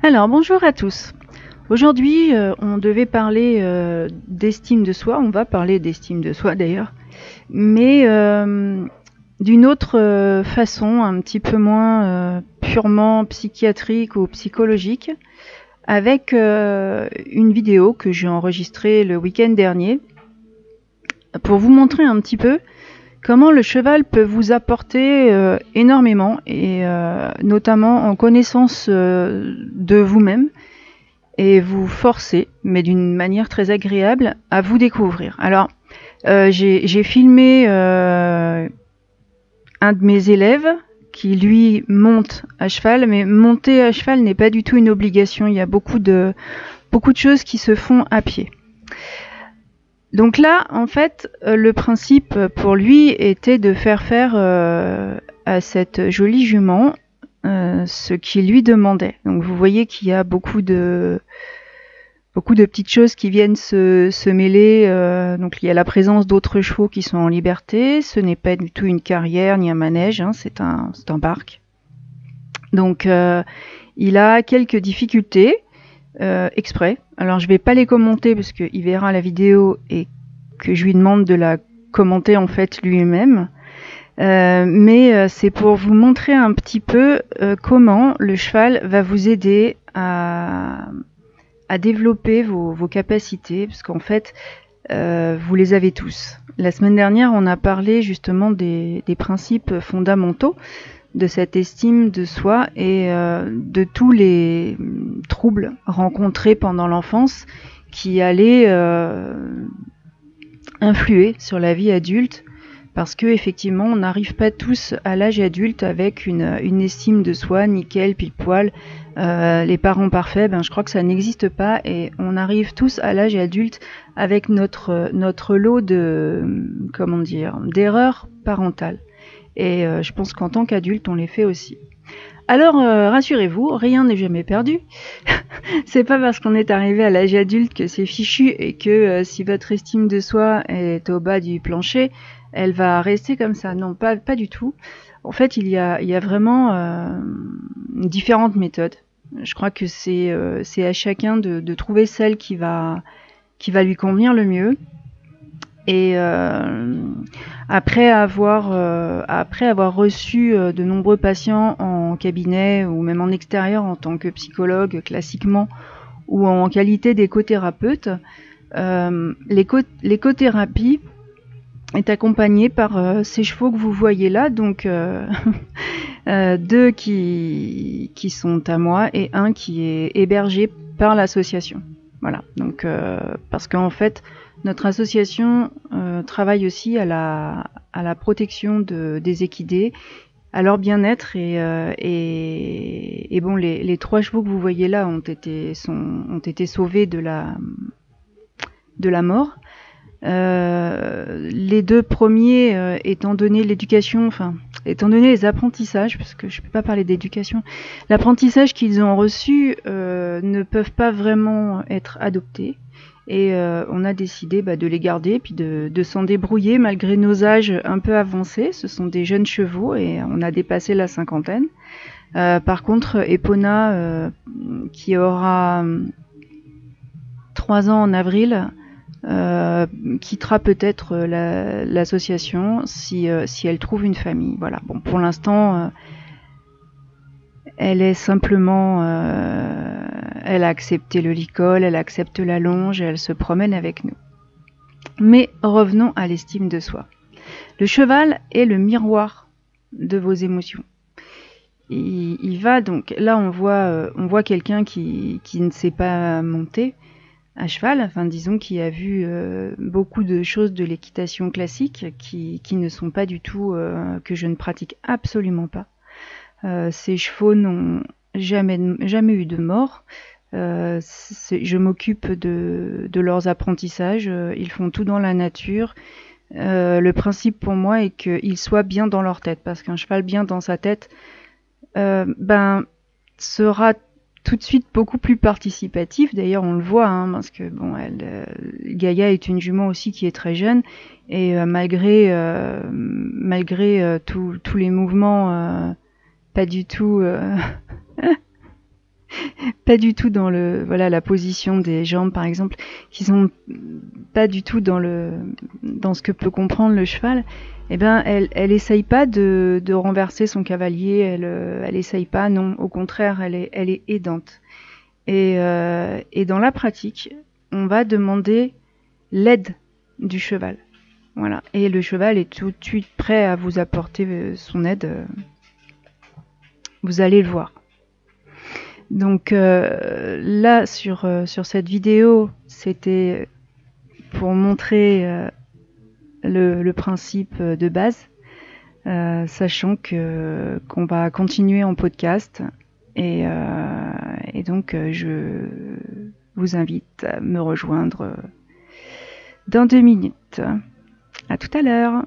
Alors, bonjour à tous. Aujourd'hui, on devait parler d'estime de soi. On va parler d'estime de soi d'ailleurs, mais d'une autre façon, un petit peu moins purement psychiatrique ou psychologique, avec une vidéo que j'ai enregistrée le week-end dernier pour vous montrer un petit peu comment le cheval peut vous apporter énormément, et notamment en connaissance de vous-même, et vous forcer, mais d'une manière très agréable, à vous découvrir. Alors, j'ai filmé un de mes élèves qui, lui, monte à cheval, mais monter à cheval n'est pas du tout une obligation. Il y a beaucoup de choses qui se font à pied. Donc là, en fait, le principe pour lui était de faire à cette jolie jument ce qu'il lui demandait. Donc vous voyez qu'il y a beaucoup de petites choses qui viennent se mêler. Donc il y a la présence d'autres chevaux qui sont en liberté. Ce n'est pas du tout une carrière ni un manège, hein, c'est un parc. Donc il a quelques difficultés exprès. Alors je vais pas les commenter parce qu'il verra la vidéo et que je lui demande de la commenter en fait lui-même. Mais c'est pour vous montrer un petit peu comment le cheval va vous aider à développer vos capacités, parce qu'en fait, vous les avez tous. La semaine dernière, on a parlé justement des principes fondamentaux de cette estime de soi et de tous les troubles rencontrés pendant l'enfance qui allaient influer sur la vie adulte, parce que effectivement on n'arrive pas tous à l'âge adulte avec une estime de soi nickel, pile poil, les parents parfaits, je crois que ça n'existe pas, et on arrive tous à l'âge adulte avec notre lot d'erreurs parentales. Et je pense qu'en tant qu'adulte, on les fait aussi. Alors, rassurez-vous, rien n'est jamais perdu. C'est pas parce qu'on est arrivé à l'âge adulte que c'est fichu, et que si votre estime de soi est au bas du plancher, elle va rester comme ça. Non, pas du tout. En fait, il y a vraiment différentes méthodes. Je crois que c'est à chacun de trouver celle qui va lui convenir le mieux. Et après avoir reçu de nombreux patients en cabinet ou même en extérieur en tant que psychologue classiquement, ou en qualité d'écothérapeute, l'écothérapie est accompagnée par ces chevaux que vous voyez là, donc deux qui sont à moi et un qui est hébergé par l'association. Voilà, donc parce qu'en fait notre association travaille aussi à la protection des équidés, à leur bien-être, et bon, les 3 chevaux que vous voyez là ont été sauvés de la mort. Les 2 premiers, étant donné les apprentissages, parce que je peux pas parler d'éducation, l'apprentissage qu'ils ont reçu ne peuvent pas vraiment être adoptés. Et on a décidé de les garder, puis de s'en débrouiller malgré nos âges un peu avancés. Ce sont des jeunes chevaux et on a dépassé la cinquantaine. Par contre, Epona, qui aura 3 ans en avril, quittera peut-être l'association si elle trouve une famille. Voilà. Bon, pour l'instant, elle est simplement, elle a accepté le licol, elle accepte la longe, et elle se promène avec nous. Mais revenons à l'estime de soi. Le cheval est le miroir de vos émotions. Il va donc, là on voit quelqu'un qui ne sait pas monter à cheval, disons qui a vu beaucoup de choses de l'équitation classique qui ne sont pas du tout, que je ne pratique absolument pas. Ces chevaux n'ont jamais eu de mort. Je m'occupe de leurs apprentissages. Ils font tout dans la nature. Le principe pour moi est qu'ils soient bien dans leur tête, parce qu'un cheval bien dans sa tête sera tout de suite beaucoup plus participatif. D'ailleurs, on le voit, parce que bon, Gaïa est une jument aussi qui est très jeune, et malgré tous les mouvements pas du tout pas du tout dans la position des jambes par exemple, qui sont pas du tout dans ce que peut comprendre le cheval, eh ben elle essaye pas de renverser son cavalier, elle essaye pas, non, au contraire, elle est aidante. Et dans la pratique, on va demander l'aide du cheval. Voilà. Et le cheval est tout de suite prêt à vous apporter son aide. Vous allez le voir. Donc là, sur cette vidéo, c'était pour montrer le principe de base, sachant qu'on va continuer en podcast. Et donc, je vous invite à me rejoindre dans 2 minutes. À tout à l'heure.